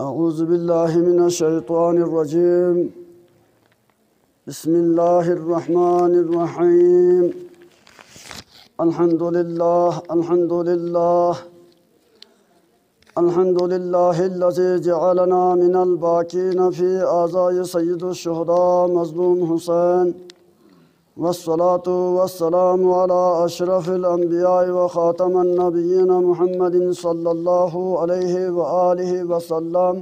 أعوذ بالله من الشيطان الرجيم. بسم الله الرحمن الرحيم. الحمد لله الحمد لله الحمد لله الذي جعلنا من الباكين في أعزاء سيد الشهداء مظلوم حسين، والصلاة والسلام على أشرف الأنبياء وخاتم النبيين محمد صلى الله عليه وآله وسلم،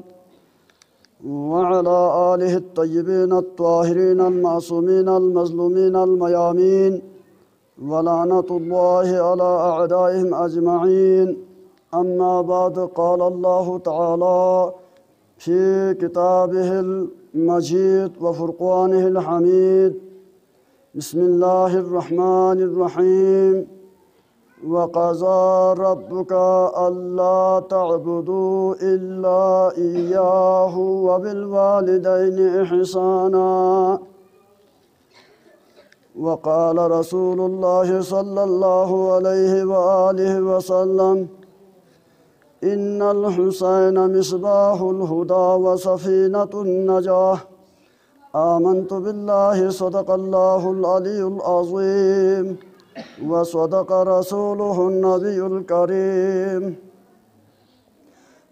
وعلى آله الطيبين الطاهرين المعصومين المظلومين الميامين، ولعنة الله على أعدائهم أجمعين. أما بعد، قال الله تعالى في كتابه المجيد وفرقانه الحميد: بسم الله الرحمن الرحيم. وقضى ربك ألا تعبدوا إلا إياه وبالوالدين إحسانا. وقال رسول الله صلى الله عليه وآله وسلم: إن الحسين مصباح الهدى وسفينة النجاة. آمنت بالله صدق الله العلي العظيم، وصدق رسوله النبي الكريم،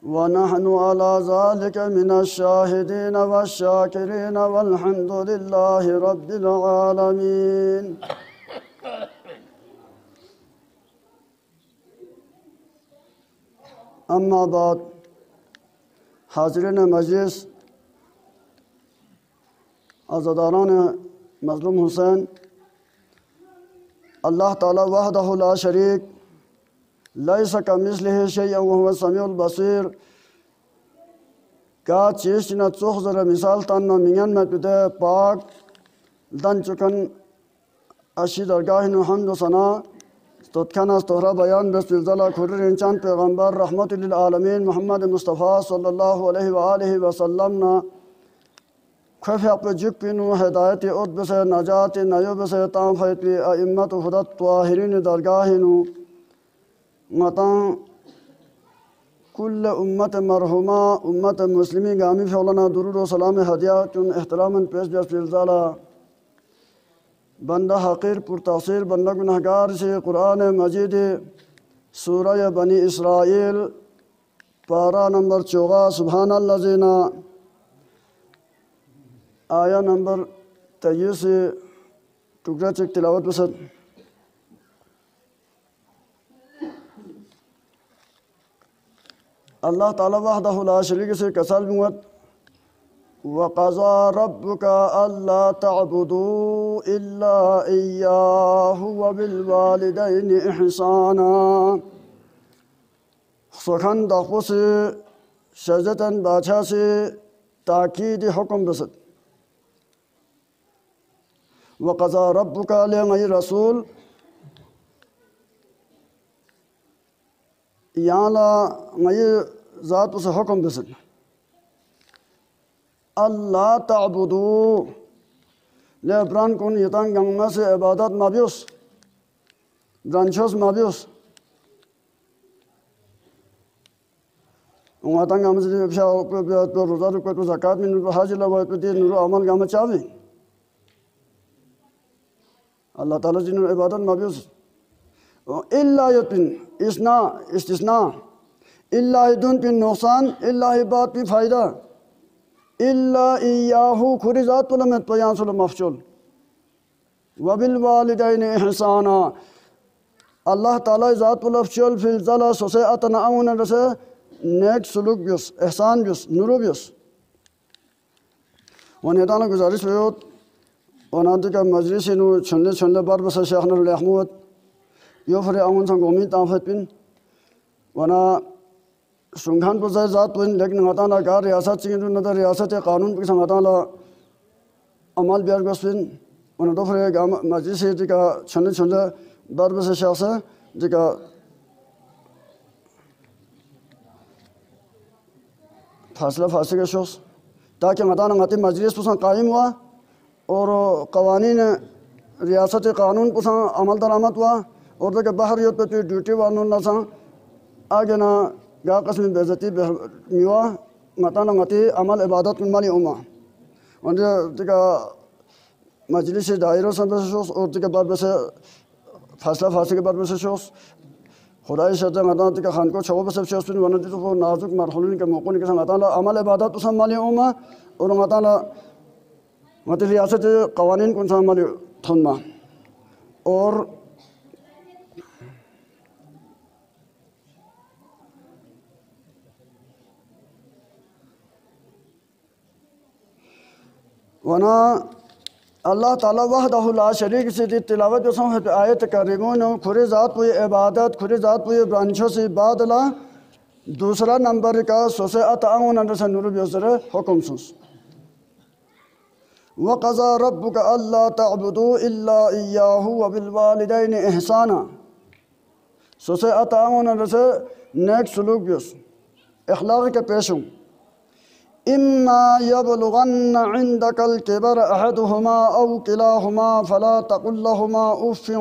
ونحن على ذلك من الشاهدين والشاكرين، والحمد لله رب العالمين. أما بعد، حاضرین مجلس، आज़ादारान मज़लूम हुसैन, अल्लाह ताला वहदहु ला शरीक लैसा कमिस्लिहि शैअन वहुव समीउल बसीर का चीज़ न चुख ज़रा मिसाल तन न मियन में पिते पाक दन चुकन अशी दरगाह नु हमद सना तोत्खाना तोहरा बयान बस्तिल्ज़ला खुर्र इंसान पैगंबर रहमतुल लिल आलमीन मोहम्मद मुस्तफ़ा सल्लल्लाहु अलैहि व आलिहि वसल्लम ना खफ़े आप जुक पिनु हिदायत उद बसे नजात नयो बसे ताम फैती अइम्मत हुदत त्वाहिरीन दरगाहिनु मता कुल उम्मत मरहुमा उम्मत मुस्लिमी गामी फौलाना दुरूद व सलाम हदिया चुन एहतरामन पेश बस्तिल्ज़ला बंदा हक़ीर पुरतासीर बंदा गुनहगार से कुरान मजीद सूरह बनी इसराइल पारा नंबर 14 सुब्हानल्लज़ीना आया नंबर 23 से टुकड़ा चेक तिलावत पसंद। अल्लाह ताला वहदहु ला शरीक से कसम मुत वक़ज़ा रब्बुका अल्ला तअबुदू इल्ला इय्याहु व बिल वालिदैनि इहसाना। सुखन दाखो से शजतन बादशाह से ताकीद हुक्म बसत वक़ज़ा रब्बुका ले रसूल याला मई ज़ात उसे हुक्म बसत अल्लाह ताबुदू ले ब्रान कौन यतान गंगा से इबादत माबियुस ब्रांचोस माबियुस उंगातान गंगा से बिशा पे रोज़ा रुक पे ज़कात में नूर हाज लवा पे दे नूर अमल गंगा चावी अल्लाह ताला जी नूर इबादत माबियुस इल्ला यतिन इसना इस्तिस्ना इल्ला इदुन पिन नुकसान इल्ला इबाद पि फ़ायदा इल्ला इय्याहु खुरी ज़ात में पयासुल मफ़चुल वबिल वालिदैनि इहसाना। अल्लाह ताला ज़ात मफ़चुल फिल ज़ला सोसे अतना आउन रसे नेक सुलूक बियस एहसान बियस नुरू बियस वनेताना गुजारिश होत वनांति का मजलिस नु छन्ने छन्ने बार बस शेखना रहमत यो फरे आउन संग उम्मीद ताफत पिन वना सुंघान पर ज़ात पिन लेकिन गताना कार रियासत चिंगु नदर रियासत कानून पर संगताना अमल बियार बसपिन वना दो फरे मजलिस का छन्ने छन्ने बार बस शेख से जिका फासला फासले के शोस ताकि गताना गति मजलिस पर कायम हुआ और क़वानीन रियासत कानून पर अमल दरामद हुआ और तो बाहर यो पे ड्यूटी वालों ना सा आगे ना गा कस्म बेइज्जती मिवा ngata ngati amal ibadat mali umma und tika majlis dairo sanbashos और tika बाद बसे फैसला फांसी के बाद बसे शोस खुदाई शर्त ngata tika खान को छो बसे शोस पिन वनती तो नाजुक मरहूलिन के मौकों के संग ngata amal ibadat उसम mali umma और ngati रियासत कवानीन कौन सा मली थोनमा और वना अल्लाह ताला वहदहु ला शरीक से तिलावत जो सम है आयत करीमों खुरे ज़ात कोई इबादत खुरे ज़ात कोई ब्रांचों से बादला दूसरा नंबर का सोसे अताऊं नंबर से नूर बियसरे हुक्म सुस वक़ज़ा रब्बुका अल्ला तअबुदू इल्ला इय्याहु व बिल वालिदैनि इहसाना सोसे अताऊं नंबर से नेक सलूक बियस इखलाक के पेशों इम्मा यबलुगन्ना इंदकल किबर अहदुहुमा औ किलाहुमा फला तकुल लहुमा उफ़्फ़िन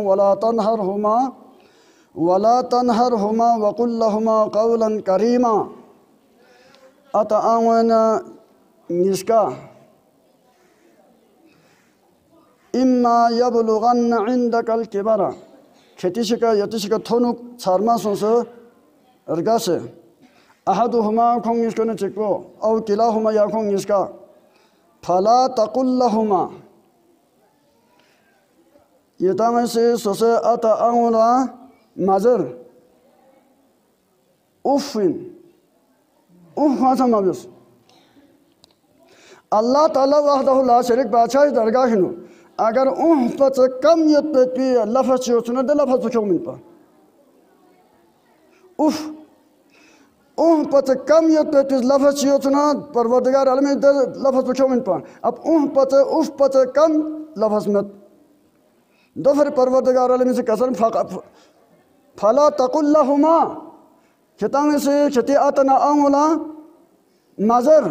वला तनहरहुमा वकुल लहुमा क़ौलन करीमा अतआवना निस्का इम्मा यबलुगन्ना इंदकल किबर खेतिशिका यतिशिका थोनुक छारमा सोंसे अर्गासे अहदुहुमा खों इसको न चिको औ किलाहुमा या खों इसका फला तकुल लहुमा ये तांग से सोसे अतआउला मजर उफ़िन खासा माबिस अल्लाह ताला वहदहु ला शरीक बादशाह दरगाह हिनु अगर पच कम यत पे लफज चुना दे लफज क्यों मिल पा उफ़ पच कम यत पे लफज चुना परवरदिगार आलम दे लफज क्यों मिल पा अब पच कम लफज मत दोफर परवरदिगार आलम से कसम फला तकुल लहुमा खितांग से खिती आतना आंगुला मजर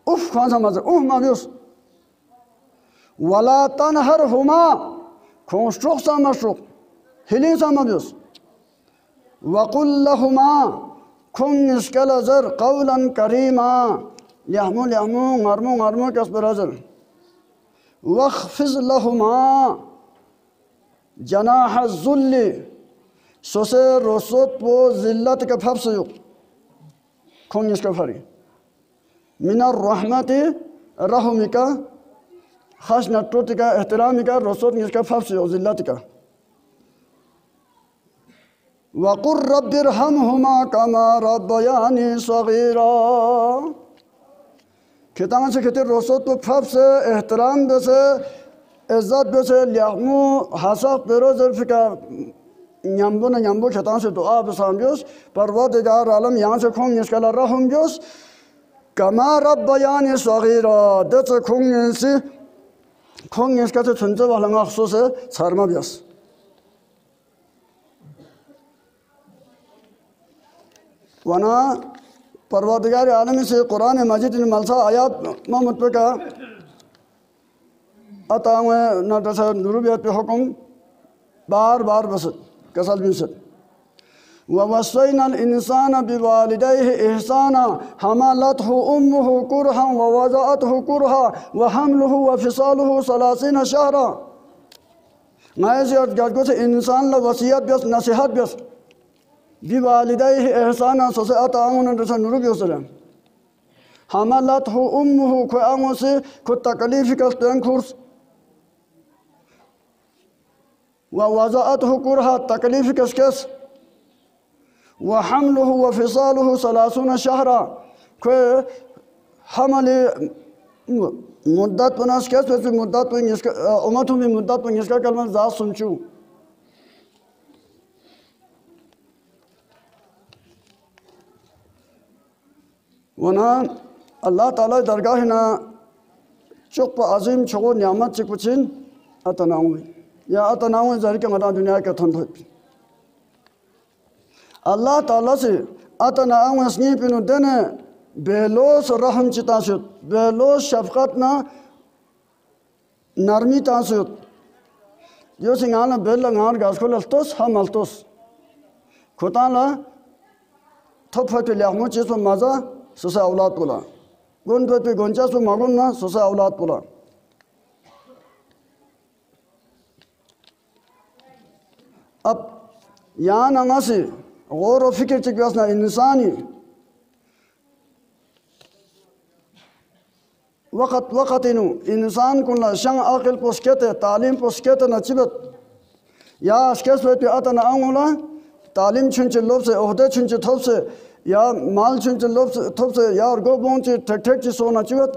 उफ़ कौन सा मजर माबियोस वला तनहरहुमा खोंस्ट्रोक सा मशरूक हिली सा माबियोस वकुल लहुमा खों इसकल अजर कौलन करीमा यहमु ngarmu कसबर अजर वख्फिज लहुमा जनाह ज़ुल्ली सोसे रोसोत वो जिल्लत के फब से खों इसका फरी मिनर रहमती रहमिका खास नटोतिका एहतरामिका रोसोत इसका फब से जिल्लत का वक़ुर रब्बिरहमहुमा कमा रब्बयानी सगीरा खितान से खिते रोसोत वो फब से एहतराम से इज्जत से लियामु हसब बेरोज़ फिका न्याम्बो खितान से दुआ बसाम्बियोस परवरदिगार आलम यहाँ से खों इसका रहमबियोस कमा रब्बयानी सगीरा दच खों इसका से छुंचे वाला अफसो से शर्मा बियोस वना परवरदिगार आलम से कुरान मजीद ने मलसा आयात मोहम्मद पे का अतांग न दसा नुरुबियत पे हुक्म बार बस कसल बिसत ववस्सैनल इंसाना बिवालिदैहि इहसाना हमालतहु उम्मुहु कुरहा ववज़अतहु कुरहा वहमलुहु वफिसालुहु सलासीना शहरा मैं से गजगो से इंसान ला वसियत बस नसीहत बस बिवालिदैहि इहसाना सोसे अताउन दसा नुरुबियसरा हमालतहु उम्मुहु को आंगो से को तकलीफ का तंखुर्स ववज़अतहु कुरहा तकलीफ कस वहमलुहु वफिसालुहु सलासून शहरा कोई हमले मुद्दत पनास कैसे वैसे मुद्दत पर इसका उम्मतों में मुद्दत पर इसका कलमा ज़ात सुनचू वना अल्लाह ताला दरगाह ना चुप अजीम छोगो न्यामत चिकुचिन अतनाऊ या अतनाऊ जरी के मदा दुनिया के थन थोप अल्लाह ताला से अतनाऊ असनी पिनु देने बेलोस रहम चितासुत बेलोस शफकत ना नरमी तासुत जो सिंगाना बेल लगान गास को लस्तोस हम अलतोस खुताला थोप फट लियामो चीज़ पर मजा सोसा औलाद बोला गुन पे गुंचा सु मागुन ना सोसा औलाद बोला अब यहाँ ना से गौर और फिक्र चिकवास ना इंसानी वक़्त इनु इंसान कुल्ला शंग अक़ल पोस्केते तालीम पोस्केते नचिबत या स्केस पे आता ना आंगुला तालीम चुनचे लोभ से ओहदे चुनचे थोप से या माल चुनचे लोभ से थोप से या और गोबों चे ठक चे सोना चिबत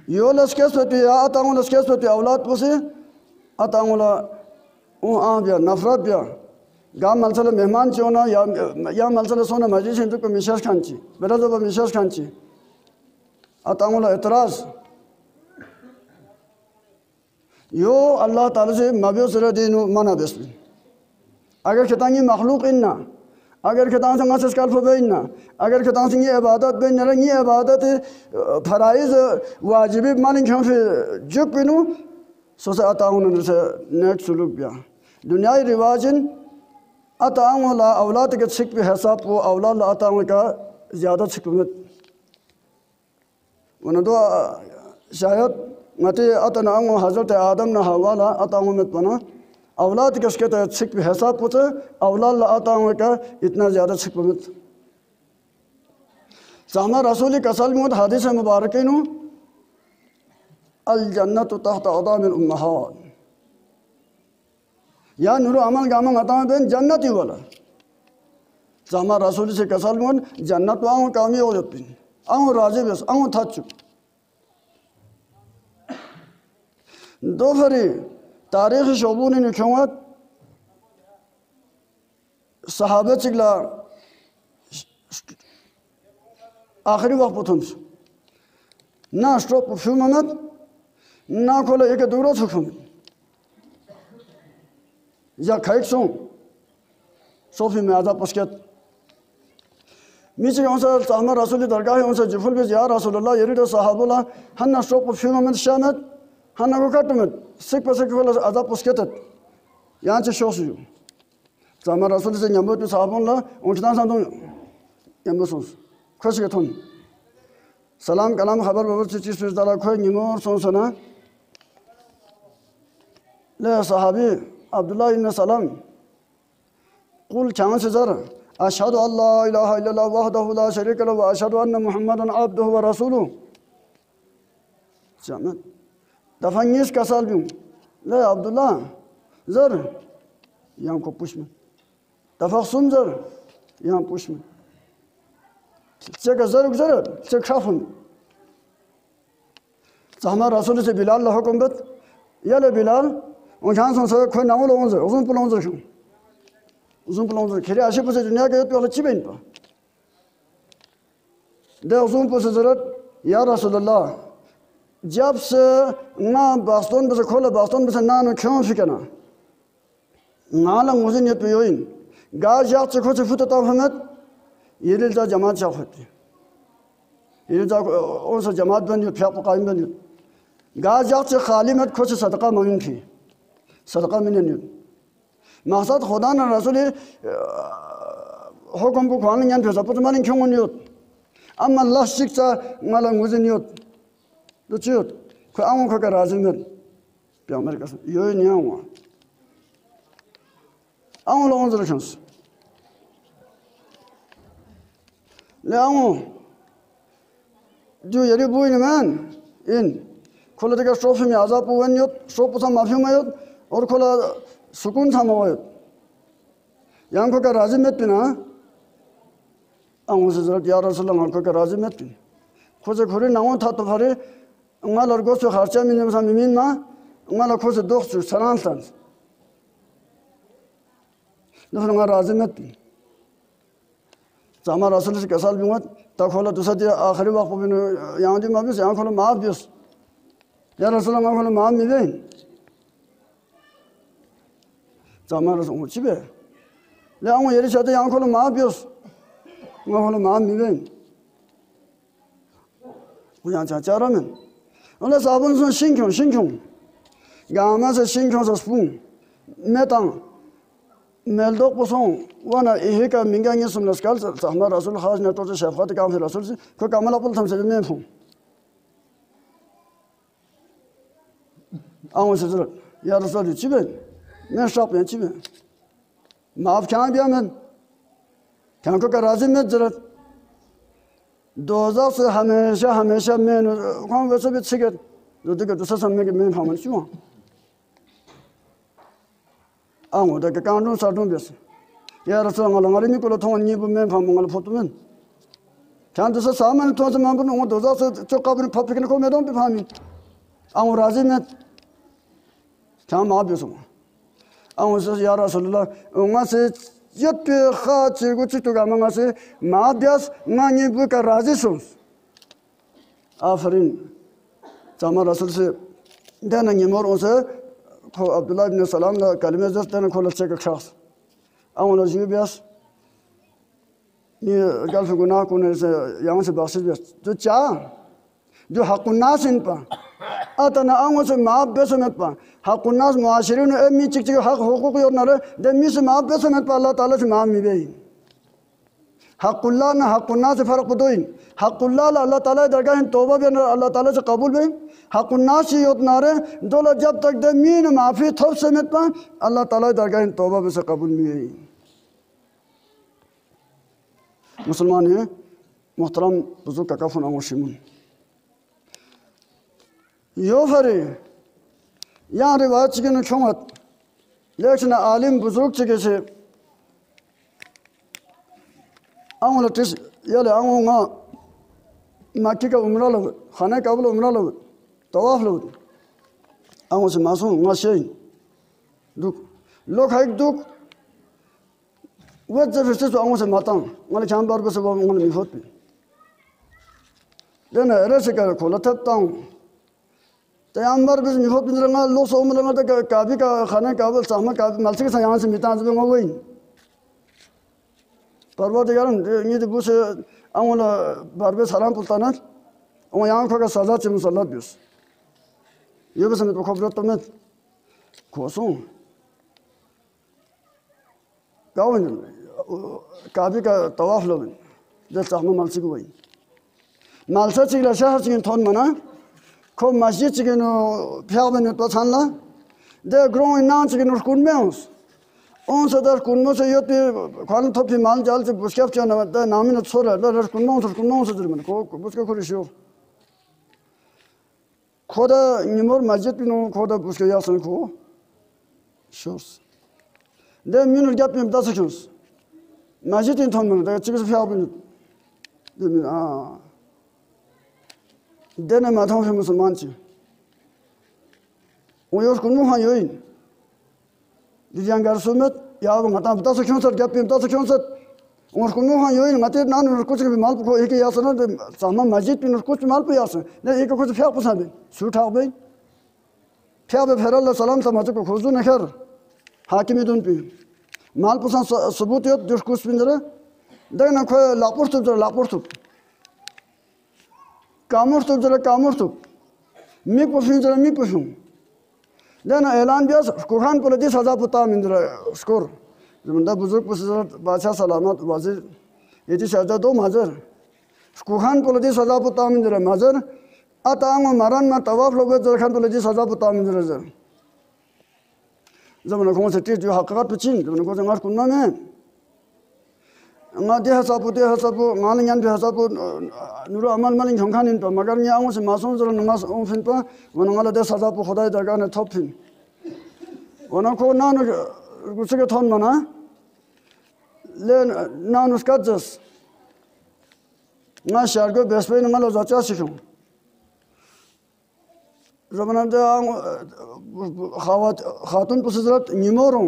यो लस्केस पे या आता आंगुला स्केस पे औलाद पोसे आता आंगुला बिया नफरत बिया गाम मलसले मेहमान चोना या मलसले सोना मजीद हिंदू को मिशास खांची बेटा जब मिशास खांची अतामुला एतराज़ यो अल्लाह ताला से मबियो सरे दीनु मना बेस्बिन अगर खतांगी मखलूक इन्ना अगर खतांग संग असस कल्फ बेइन्ना अगर खतांग संग ये इबादत बेइन नरंग ये इबादत फराइज वाजिब मालिक हम फिर जुक बिनु सोसे अताउन से नेक सुलूक बिया दुनियाई रिवाजन अताउला औलाद के छिक पे हिसाब वो औलाद अताउन का ज़्यादा छिकमत उन्हें शायद मते अतन अंगो हज़रत आदम न हवाला अतांगो में पना औलाद के उसके तहत छिक हिसाब पुते औलाद अतांगो का इतना ज़्यादा छिक मत सामा रसूली कसल में हदीस मुबारकिनु अल जन्नतु तहत अदामिल उम्महात या नूर अमल गामंग अतांगो बेन जन्नती वाला सामा रसूली से कसल में जन्नत वांगो कामी हो जाती अंगो राजे बस अंगो थाचु दो फरी तारीख़ शोबूनी निख्योंगत सहाबे चिगला आखिरी वक्त पुथुम्स ना स्ट्रोक फ्यूमत ना खोले एक दूरो सुखम या खाइक सो सोफी में आजा पुस्केत मीचे उनसे सामने रसूली दरगाह है उनसे जिफुल भी यार रसूलुल्लाह ये रिदो साहबुल्लाह हन्ना स्ट्रोक फ्यूमत शामत हन्ना को काटमत सिक पसिक वाला आजा पुस्केत यहाँ से शोसियो सामने रसूली से न्यामत भी साहबुल्लाह उनके सामने न्यामत सोस खुश के थोन सलाम कलाम खबर बबर चीज़ फिर दाला खोई निमोर सोसना ले साहबी अब्दुल्लाह इब्न सलाम कुल चांद से जर अशहदु अल्ला इलाहा इल्लल्लाह वहदहु ला शरीका लहु व अशहदु अन्ना मुहम्मदन अब्दुहु व रसूलुहु जामत दफांगिस कसal बिम ले अब्दुल्लाह जर यहाँ को पुष्म दफाक्सुम जर यहाँ पुष्म चेक जर गुजर चेक खाफुन सामा रसूल से बिलाल ला हुक्म बत या ले बिलाल उन जान से कोई नाम लो उनसे उन पुलों से क्यों उन पुलों से खेरे आशे पुसे दुनिया के तो अच्छी बन पा दे उन पुसे जरूरत या रसूलुल्लाह जब से ना बास्तोन बसे खोले बास्तोन बसे ना क्यों फिकना नाला मुझे नियत पे योइन गाज याद से खोचे फुटता हमें ये ले जा जमात जा होती ये जा उनसे जमात बनी फिर पकाइन बनी गाज याद से खाली मत खोचे सदका ममीन थी सदका में नहीं मकसद खुदा न रसूल हुक्म को खाने यान फिर सब तो मालूम क्यों नहीं होता अम्मा अल्लाह शिक्षा मालूम मुझे नहीं होता तो चीज़ कोई आऊँ का राज़ी में प्यामर का ये नहीं आऊँ आऊँ लोगों से रखूँ ले आऊँ जो ये बुई ने मैन इन खोले देखा स्ट्रोफी में आज़ाद पुवन योत स्ट्रोफ था माफी में योत और खोला सुकून था मवायोत यहाँ को का राज़ी में पिना आऊँ से ज़रूरत यार रसूलुल्लाह को का राज़ी में पिन खोजे खोरे नाऊँ था तो फरे उंगल और गोश्त खर्चा में जब सामीन माँ उंगल खोजे दोस्त सलाम सान दूसरा उंगल राज़ी में पिन सामा रसूल से कसal भी मत तक खोला दूसरा दिया आखिरी वक्त में यहाँ जी माफ़ी से यहाँ खोला माफ़ भी उस यार रसूल माँ खोला माफ़ मिले सामा रसूल ऊँची बे ले आऊँ ये रिश्ते यहाँ खोला माफ़ भी उस माँ खोला माफ़ मिले वो यहाँ चाचा रहा मैं उन्हें साबुन से शिंक्यों गाँव में से शिंक्यों से स्पून मैं तां मेल्दोक पोसों वाना इहे का मिंगांगे सुमलस्कल सहमा रसूल खास ने तो शफकत काम से रसूल से को कमला पुल थम से में फूं आऊं से जरूर या रसूल चिबे मैं शॉप में चिबे माफ क्या बिया मैं क्या को का राजी में जरूरत दोजा से हमेशा मैं कौन वैसे भी सिगरेट जो दिक्कत दूसरा समय के मैं फामन क्यों आऊं तो कानून साधुन बेस या रसूल अल्लाह हमारे में को तो नहीं मैं फामन फोटो में क्या दूसरा सामान तो से मैं वो दोजा से जो कबर पब्लिक को मैं तो फामी आऊं राजी में क्या मां बेसो आऊं से या रसूल अल्लाह उमा से जब खाचे कुछ तो गामा से मां बेस मांगी बुका राजी सो Afreen sama Rasul se dana ngimor onse ko Abdullah ibn Salam la kalime zat dana ko la çek şahs amona jibias ni gal fe guna ko ne se yang se bahsiz bias do cha do haqqun nas in pa atana amo se ma besamet pa haqqun nas muashirin emmi çık çık hak hukuk yornare de mis ma besamet pa Allah Taala se ma mi be हक़ुल्लाह ना हक़ुन्ना से फ़र्क दोइन हक़ुल्लाह अल्लाह ताला दरगाह तौबा भी अल्लाह ताला से कबूल भी हक़ुन्ना से योतना रे दोला जब तक दे मीन माफ़ी थोप से मत पा अल्लाह ताला दरगाह तौबा भी से कबूल भी है मुसलमान है मोहतरम बुजुर्ग का कफन आमोशिमुन यो फरे यहाँ रिवायत के न क्योंत लेकिन आलिम बुजुर्ग के से आऊँ टिस याले आऊँ गा मक्की का उम्रा लो खाने का बोलो उम्रा लो तवाफ लो आऊँ से मासूम माशें दुख लोग है दुख वो जब फिर से तो आऊँ से मातां वाले चांद बार बस वो वाले मिहोत भी लेकिन ऐसे कर खोला तब ताऊँ तो यहाँ बार बस मिहोत भी निरंगा लोग सो मिलंगा तो काबी का खाने का बोल सामा काबी मलसे के साथ यहाँ से मितां जब वो वही परवरदिगारन ये तो बुसे आऊँला बारबे सलाम पुल्ताना और यहाँ को का सजा चिम सलात बिस ये बस मैं तो खबर तो मैं खोसूं गाँव काबी का तवाफ लोग जब साहमा मालसी को वही मालसा चिकला शहर चिकन थोन मना को मस्जिद चिकन प्यार में तो छानला दे ग्रोइंग नान चिकन उसकुन में उस उन सदर कुन्नो से यो ते खान थोपी माल जाल से बुस्केप चना द नामी न छोरा ल कुन्नो से दर मन को बुस्के खोरिशो खोदा निमोर मस्जिद पिनो खोदा बुस्के यासन को शोस दे मिन गप में दस शोस मस्जिद इन थम द चिक से फ्याब दे आ देने माथों से मुसलमान छी वो यो कुन्नो हां योइन दियांगार सुमत या वो मता बता क्यों सर क्या पिम बता क्यों सर और कुनो हां योइन मते नान और कुछ भी माल को एक यासन सामा मस्जिद पिन कुछ माल पे यासन ने एक कुछ फ्या पसा बे सूठा बे फ्या बे फेर अल्लाह सलाम समझ को खोजू न खैर हाकिम दुन पे माल पसा सबूत यो दुस कुछ पिंजरा देना खो लापुर तो कामुर तो मी पिंजरा मी पुछूं देना ऐलान दिया कुरान पर दी सजा पुता मिंद्रा स्कोर जमंदा बुजुर्ग पुसर बादशाह सलामत वजीर ये दी सजा दो माजर कुरान पर दी सजा पुता मिंद्रा माजर अतांग मरन में तवाफ लोग जरखान पर दी सजा पुता मिंद्रा जर जमन को से जो हककत पिचिन जमन को जंगार कुन्ना में अंगा दे हसाब मान ज्ञान दे हसाब नुरो अमल मन झंखान इन पर मगर न्या से मासूम जर नमाज ओ फिन पर वनंगला दे सजा पर खुदा दरगाह ने थप फिन वन को ना कुछ के थन मना ले ना उसका जस ना शहर को बेसपे नंगला जाचा सिखो जमन दे खातून पुसरत निमोरो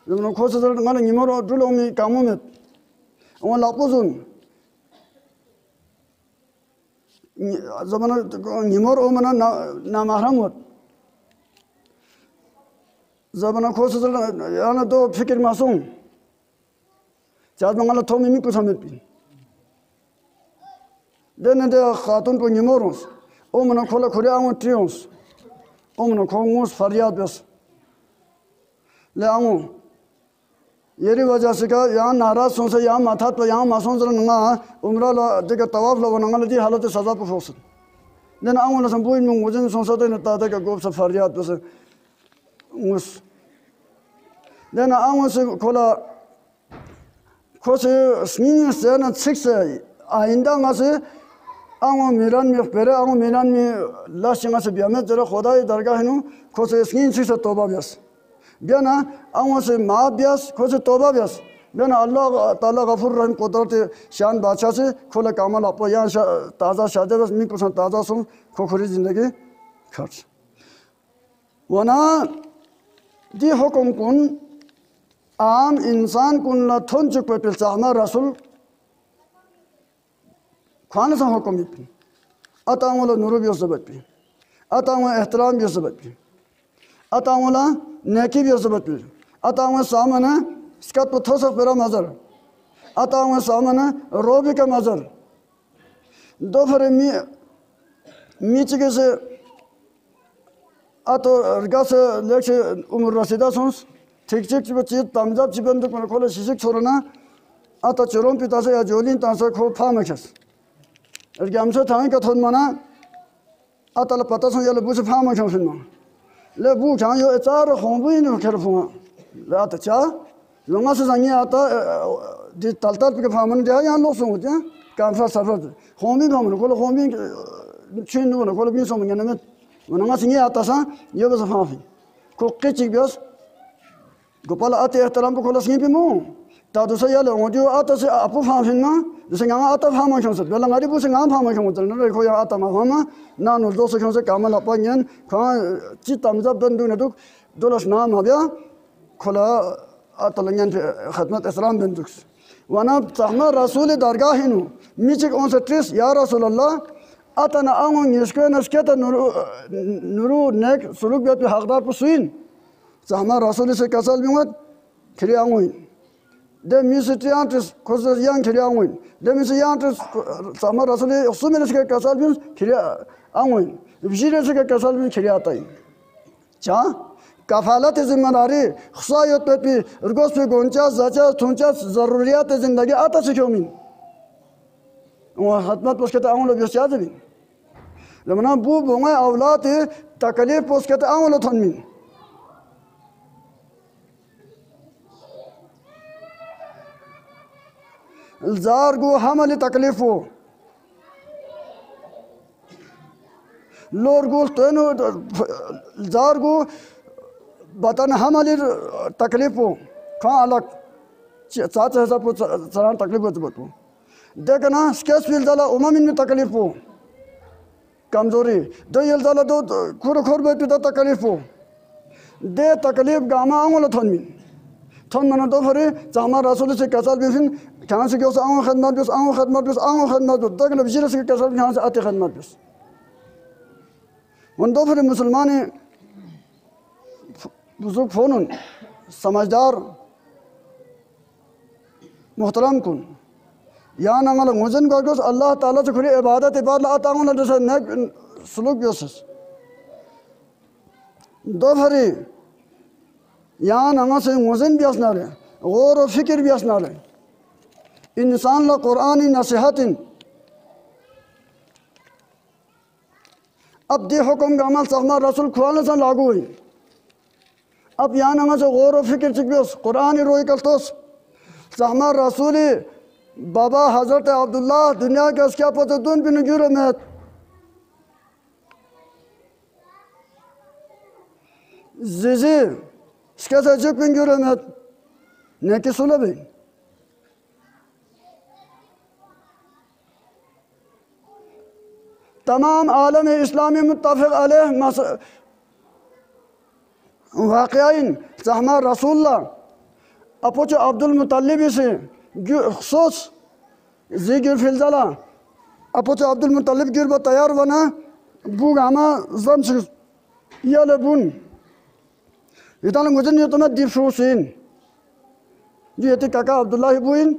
जमन को सजरत मन निमोरो दुलो में कामो में और लापोजुन जमाना निमोर ओ मना ना महरम होत जमाना खोस याना दो फिक्र मासूम चार मंगला थो मिमी को समेत भी देने दे खातून को निमोरोस ओ मना खोला खोरिया आऊं ट्रियोंस ओ मना खोंगोस फरियाद बस ले आऊं येरी वजह से का यहाँ नाराज सोचे यहाँ माथा पर यहाँ मासूम जरा नंगा उम्रा ला जगह तवाफ ला वनंगा लदी हालत सजा पर फोस देना आऊँ ला संपूर्ण में मुझे सोचा तो न ताता का गोप सफारियात बस उस देना आऊँ से खोला खोसे स्नीन से न सिक्स आइंदा से आऊँ मीरान में पहले आऊँ मीरान में लास्ट जगह से बिया में जरा खुदा दरगाह है नु खोसे स्नीन सिक्स तोबा बियास बियाना आऊँ से माँ बियास खोसे तोबा बियास बियाना अल्लाह ताला गफूर रहम कुदरत शान बादशाह से खोला कामल आपको यहाँ ताज़ा शादी बस मी कुछ ताज़ा सुन खोखरी जिंदगी खर्च वना दी हुक्म कुन आम इंसान कुन ला थोन चुक पे पिलसामा रसूल खाने से हुक्म भी अतामुला नूर भी उसबत भी अतामुला एहतराम भी उसबत भी अतामुला नेकी भी उसबत भी अतामुला सामने इसका तो थोड़ा पेरा मज़र अतामुला सामने रोबी का मज़र दो फरे मीचे से अतो रगा से लेके उम्र रसीदा सुन्स ठीक ठीक बच्चे तमजाब चिपन तो खोले शिशिक छोड़ना अतो चरों पिता से या जोलिन तांसे खो फाम खस अगर हमसे थाने का थोड़ मना अतल पता सुन याले बुझ फाम खस फिर मां ले बु खां यो चार होंबु इन खेर फुआ ले आता चा लोंगा से संगी आता दि तलतल पे फामन दे यहाँ लोग सुन होते हैं कांफा सफर होंबी फामन खोले होंबी चीन नो खोले भी सुन मगने में वनंगा संगी आता सा ये बस फाफी कोके चिबियस गोपाल आते एहतराम पे खोला संगी पे मु तादु से याले ओडियो आता से अपु फाफिन ना जैसे गाँव आता फामा क्यों से बेला गाड़ी बुसे गाँव फामा क्यों उतर ना देखो यार आता मामा ना नो दो से क्यों से कामल अपन कहाँ चित तमजा बंदू ने तो दोलस नाम आ गया खोला आता लंगन खदमत इस्लाम बंदुक्स वना तहमा रसूल दरगाह हिनु मीचिक उन से ट्रिस या रसूल अल्लाह आता ना आऊँ निष्क्र नष्क्यता नूरू नेक सुलूक बेत पे हकदार पुसुइन तहमा रसूल से कसल भी मत खिले आऊँ de misitiantes cosas yang kiri angwin de misitiantes sama rasuli usumene se kasal bin kiri angwin bijire se kasal bin kiri atay cha kafalat zimmedari khusayat pe rgos pe goncha zacha tuncha zaruriyat zindagi ata se kyomin wa hatmat posketa anglo bisyad bin lamana bu bonga avlat taklif posketa anglo thonmin ज़ारगो हमले तकलीफ़ो लोरगो तो no ज़ारगो बतन हमले तकलीफ़ो कहाँ अलग चाचा ऐसा कुछ सरान तकलीफ़ होती बतू देखना स्केच फील डाला उम्मीद में तकलीफ़ो कमज़ोरी दो ये डाला दो खुर खुर में पिता तकलीफ़ो दे तकलीफ़ गामा आंगोला थोन्मी थोन मना दो फरे चामा रसूल से कसर भी फिर कहाँ से क्यों से आऊँ खदमत बस आऊँ खदमत बस आऊँ खदमत बस तक नबीजी से कसर कहाँ से आते खदमत बस उन दो फिर मुसलमान बुजुर्ग फोन समझदार मोहतरम कुन या नंगल मुझन गोस अल्लाह ताला से खुली इबादत इबादत आता हूँ ना जैसे नेक सलूक बियोसस दो फिर यहाँ नंगा से मुझन बियास ना ले गौर और फिक्र बियास ना ले इंसान ला कुरानी नसीहतिन अब दे हुक्म का अमल सहमा रसूल खुआने से लागू हुई अब यहाँ नंगा से गौर और फिक्र चिकियोस कुरानी रोई कल्तोस सहमा रसूली बाबा हजरत अब्दुल्ला दुनिया के अस्किया पते दुन भी नजूर में जिजी इसके साथ जो पिंजूर में नेकी सुलभ है तमाम आलम इस्लामी मुत्तफ़िक़ अलैह वाक़याइन सहमा रसूलुल्लाह अपोच अब्दुल मुत्तलिब से खुसूस ज़िक्र फिलज़ला अपोच अब्दुल मुत्तलिब गिर ब तैयार बना बुगामा जम से याले बुन इतना मुझे नहीं तो मैं डिफ्रूसिन जो ये काका अब्दुल्ला ही बुइन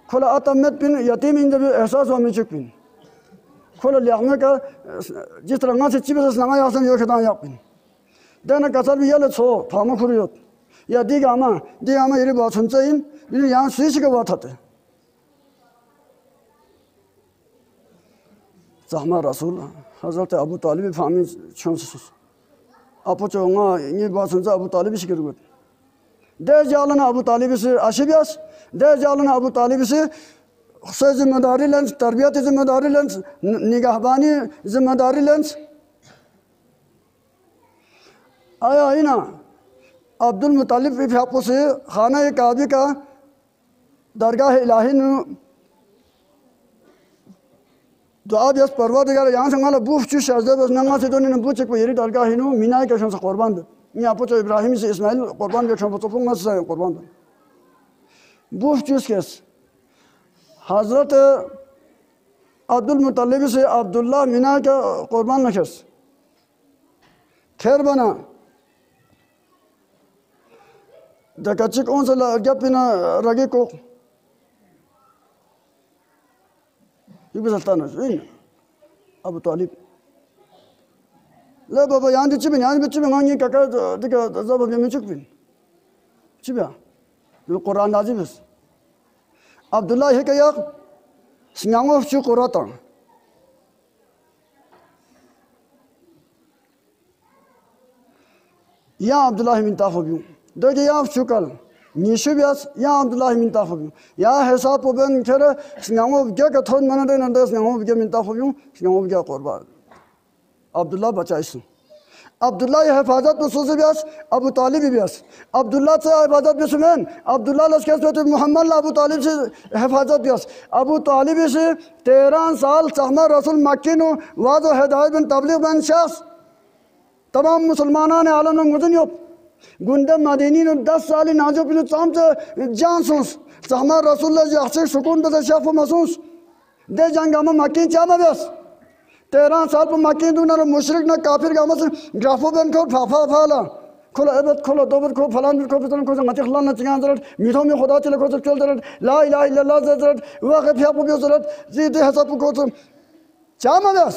खोला अतमत पिन यतीम इन जब एहसास हुआ मिचक पिन खोला लियामे का जिस तरह से चिपस लगा यासन यो खता यापिन देना कसर भी याले छो फामा खुरियत या दिगामा यरी बात सुन्छ इन बिन यहाँ सुइसको बात हते जहमा रसूल हजरत अबू तालिब फामी छौंस अपो चोंगा ये बात सुन्छ अबू तालिब सिकरगो दे जालन अबू तालिब से आशिबियास दे जालन अबू तालिब से जिम्मेदारी लेंस तरबियत जिम्मेदारी लेंस निगहबानी जिम्मेदारी लेंस आया ही ना अब्दुल मुतालिब भी आपको से खाना एक काबी का दरगाह इलाही ने दुआ भी परवरदिगार यहाँ से माला बूफ चुश शहज़ाद बस नंगा से तो नहीं बूच को येरी दरगाह ही नो मीना के शंस कुर्बान दे ये आपको तो इब्राहिम से इस्माइल कुर्बान के शंस तो पुंगा से कुर्बान दे बूफ चुश केस हज़रत अब्दुल मुतालिब से अब्दुल्ला मीना का कुर्बान नकेस खैर बना दकच्ची कौन सा लगा पिना रगे को ये भी चलता ना अबू तालिब ले बाबा यहाँ दिच्छी भी मांगी काका दिका जब अभी में चुक भी चिबिया जो कुरान नाज़िल है अब्दुल्ला है क्या सिंगांगो चुक कुराता या अब्दुल्ला मिनता हो भी दोगे या चुकल निशुबियास या अब्दुल्ला मिनता हो भी या हिसाब पोबन खेरे सिंगांगो क्या का थोन मना दे नंदे सिंगांगो क्या मिनता हो भी सिंगांगो क्या कुर्बान अब्दुल्ला बचाइसु अब्दुल्ला ये हिफाजत में सोचबियास अबू तालिब बियास अब्दुल्ला से हिफाजत में सुमेन अब्दुल्ला लश्कर से मोहम्मद अबू तालिब से हिफाजत बियास अबू तालिब से 13 साल सहमा रसूल मक्की नो वाज़ो हिदायत बिन तबलीग बिन शख्स तमाम मुसलमाना ने आलम में मुझे नहीं गुंडे मदीनी ने 10 साल नाजो पिनो चाम से जान सोस सहमा रसूल जी अच्छे सुकून बसे शफ़ महसूस दे जंगामा मक्की चामा बियास 13 साल पर मक्की दूना ना मुशरिक ना काफिर गामा से ग्राफो बन को फाफा फाला खोला एबत खोला दोबर को फलान को पितन को मत खलान ना चिगान जरत मिठो में खुदा चले को चल जरत ला इलाहा इल्लल्लाह जरत वाक़ फिया को जरत जीते हसब को चामा बियास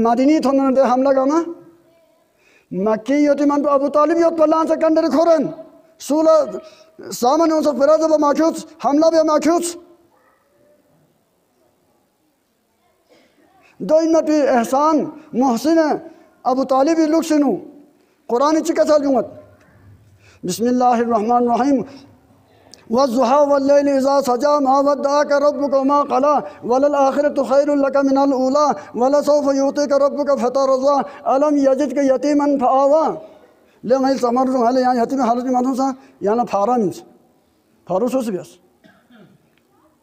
मदीनी थोन दे हमला गामा मक्की यतीमान अबू तालिब यत पलान से कंदर खोरन सूला सामने उस फराज ब माखूस हमला बे माखूस दो इनमें भी एहसान मोहसिन अबू तालिब लुक सुनो कुरान चिका साल जुमत बिस्मिल्लाहिर्रहमानिर्रहीम वज़ुहा वल्लैलि इज़ा सजा मा वद्दअका रब्बुका वमा क़ला वलल आखिरतु खैरुल लका मिनल ऊला वलसौफा यु'तिका रब्बुका फतरज़ा अलम यजिदका यतीमन फआवा ले मैं समर हाले यहाँ यतीम हालत में मानूं सा यहाँ फारा मीन्स फारूस से बस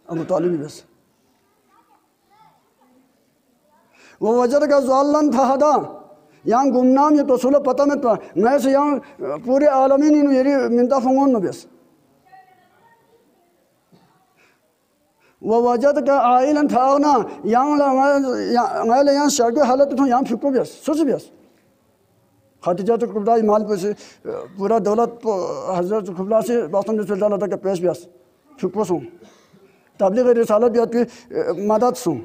अबू तालिब बस वो वजर का ज़ालन फहदा यहाँ गुमनाम ये तो सुलह पता में था मैं से यहाँ पूरे आलमीन इन येरी मिंता फंगोन न बस वो वजद का आइलन फागना यहाँ ले यहाँ शर्ट हालत तो यहाँ फिक्को बस सोच बस खतीजा तो कुबरा माल पे से पूरा दौलत हज़रत कुबरा से बातों में चलता रहता कि पेश बस फिक्को सो तबलीग रिसालत भी आपकी मदद सो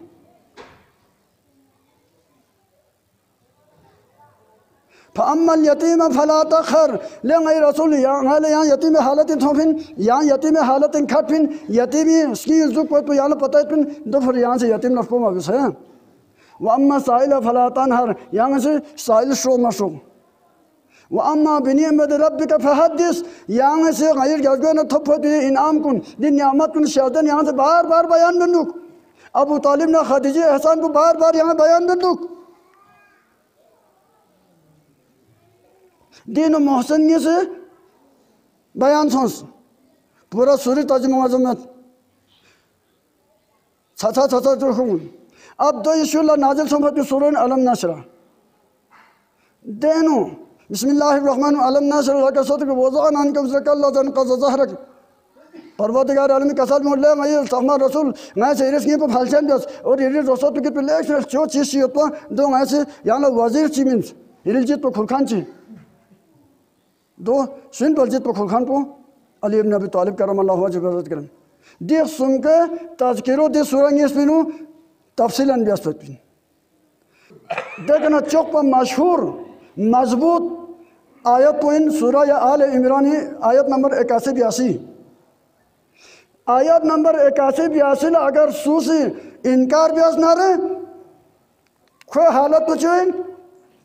फ़अम्मल यतीम फला तख़र ले गई रसूल यहाँ यतीम हालत थोफिन यहाँ यतीम हालत खटफिन यतीमी इसकी जुक तो यहाँ पता है फिन दो फिर यहाँ से यतीम नफ़को मबिस है व अम्मा साइल फला तनहर यहाँ से साइल शो मशो व अम्मा बिनिअमत रब्बिका फहद्दिस यहाँ से गैर गज़बे न थोपती इनाम कुन दिन नियामत कुन शादन यहाँ से बार बार बयान बंदूक अबू तालिब ने खदीजा एहसान को बार बार यहाँ बयान बंदूक दीन मोहसन से बयान सोच पूरा सूरी तर्जुमा मजम्मत छछा तो अब दो यशुल्ला नाजिल सोमत की सूरन अलम नशरा देनो बिस्मिल्लाहिर्रहमान अलम नशरा लका सदक वज़अना अन्का विज़रक अल्लज़ी क़ज़ ज़हरक परवरदिगार आलम कसम मोल्ले मैं सहमा रसूल मैं से इरस के फलसन बस और इरस रसूल के ले जो चीज तो दो मैं से यहाँ वजीर चीमिंस इरस तो खुलखान ची दो सुन बलजित पर खुलखान को अली इब्न अबी तालिब करमल्लाहु वजहहु करम देख सुन के तज़किरो दे सुरंग इसमें तफसीलन ब्यासपतिन देखना चौक पर मशहूर मजबूत आयत पुइन सूरह या आल इमरानी आयत नंबर 81-82 आयत नंबर 81-82 अगर सूसी इनकार ब्यास ना रहे खो हालत तो चुइन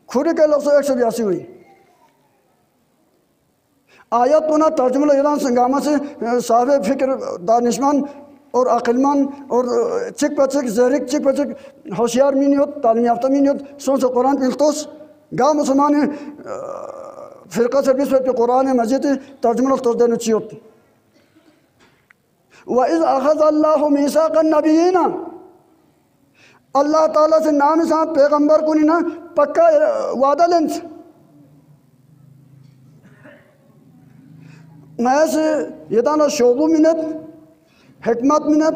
खुरी के लफ्ज़ 182 हुई आयत पुना तर्जुमा ईरान संगामा से साहब फिक्र दानिशमंद और अक्लमंद और चिक पचिक जरिक चिक पचिक होशियार मीनियत तालीम याफ्ता मीनियत सोच कुरान पिलतोस गा मुसलमान फ़िरक़ा सर्विस पे कुरान मजीद तर्जुमा तो देना चाहिए व इज़ अख़ज़ अल्लाहु मीसाक़न नबिय्यीना अल्लाह ताला से नाम साहब पैगंबर को ना पक्का वादा लेंस मैं से ये ताना शोबू मिनट हिकमत मिनट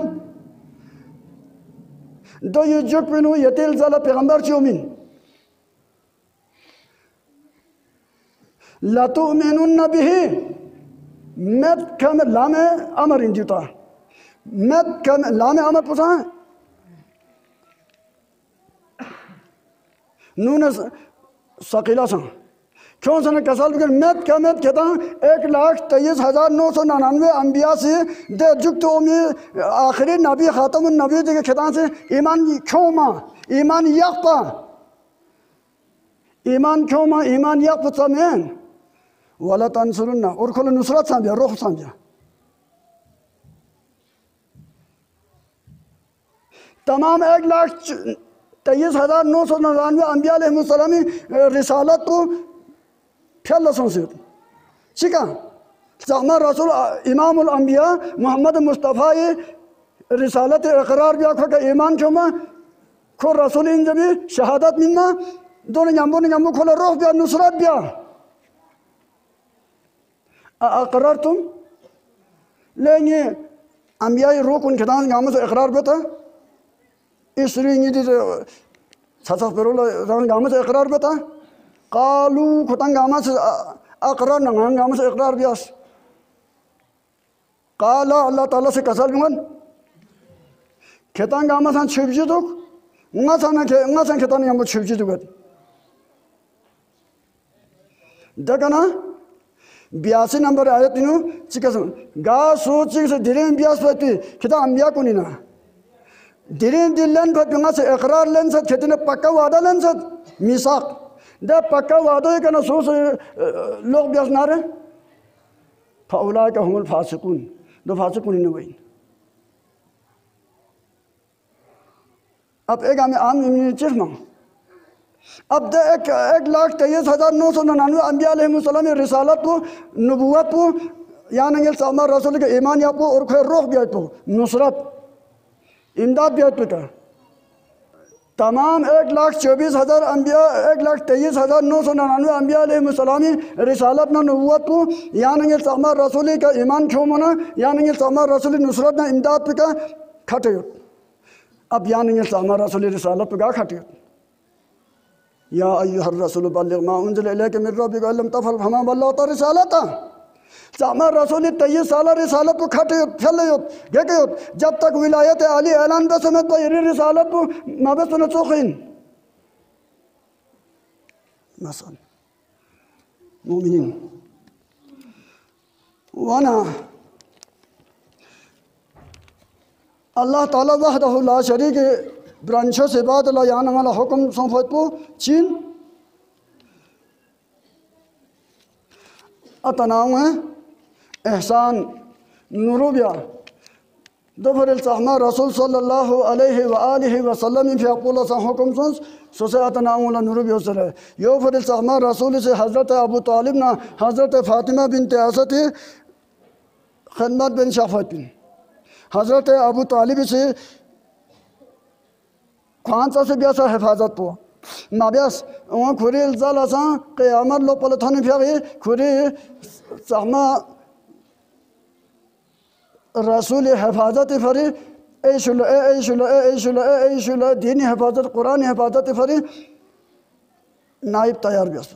दो ये जुक पिनु यतिल ज़ला पैगंबर चोमिन लतुमिनुन बिही मत कम लामे अमर इंजुता मत कम लामे अमर पुसा नून सकीला सा क्यों सन कसल बिकर मत कहता 1,23,999 अंबिया से दे जुग तो में आखिरी नबी खातमुन नबी के खिता से ईमान क्यों मा ईमान यक़्पा ईमान क्यों मा ईमान यक़्पा समेन वाला तंसुरना और खोल नुसरत समझा रोह समझा तमाम 1,23,999 अंबिया अलैहिस्सलाम रिसालत को फैल संसित ठीक है सामा रसूल इमामुल अंबिया मोहम्मद मुस्तफ़ा ये रिसालत इकरार बिया खो का ईमान क्यों मा खो रसूल इन जबी शहादत मिन्ना दोनों जम्बू खोला रोह बिया नुसरत बिया अकरार तुम लेंगे अंबिया रोक उनके दान गामों से इकरार बेता इसलिए ये सासा पेरोला दान गामों से इकरार बेता कालू खुतंग गामा से अकरार नंगांग गामा से इकरार बियास काला अल्लाह ताला से कसर बिमन खेतांग गामा सान छिपजी दुख उंगा सान खेतांग गामा छिपजी दुख देखना 82 नंबर आयत इनु चिकसन गा सोची से दिरें बियास पति खेता अंबिया को नहीं ना दिरें दिलन पर बिंगा से इकरार लेन से खेतने पक्का वादा लेन से मिसाक दे पक्का वादा है कि ना सोच लोग ब्यास ना रहे फाउला का हुमल फासिकुन दो फासिकुन ही नहीं अब एक हमें आम चीज़ मांग अब दे 1,23,999 अंबिया अलैहिस्सलाम रिसालत को नबूवत को यानी सामा रसूल के ईमान या को और खैर रोह बिया तो नुसरत इमदाद बिया तो का तमाम 1,24,000 अंबिया 1,23,999 अंबिया अलैहिस्सलाम रिसालत ना नबूवत को यानी सामा रसूल का ईमान क्यों मना यानी सामा रसूल नुसरत ना इमदाद का खटे अब यानी सामा रसूल रिसालत का खटे या अय्युहर रसूल बल्लिग मा उन्ज़िला इलैका मिन रब्बिका वल्लम तफ़अल फमा बल्लग़्ता रिसालता सामा रसूल 23 साल रिसालत को खटे फैले गेके जब तक विलायत अली ऐलान बस में तो ये रिसालत को माबस न चोखिन मसल मोमिन वना अल्लाह ताला वहदहु ला शरीक ब्रांचों से बाद ला यान वाला हुक्म संफत को चीन अतनाव है एहसान नुरूबिया दोफर साहमा रसूल सल्लल्लाहु अलैहि व आलिहि वसल्लम फी अक़ुल सा हुक्म सुन सोसे अतनाव ला नुरूबिया सर यो फर साहमा रसूल से हज़रत अबू तालिब ना हज़रत फातिमा बिनत असद खिदमत बिन शफ़अत हज़रत अबू तालिब से खानसा से ब्यासा हिफाजत पो माब्यास वहाँ खुरी इल्ज़ाल आसा क़यामत लो पलथाने फिर खुरी साहमा रसूल हिफाजत फरी ऐशुल दीनी हिफाजत कुरान हिफाजत फरी नाइब तैयार ब्यास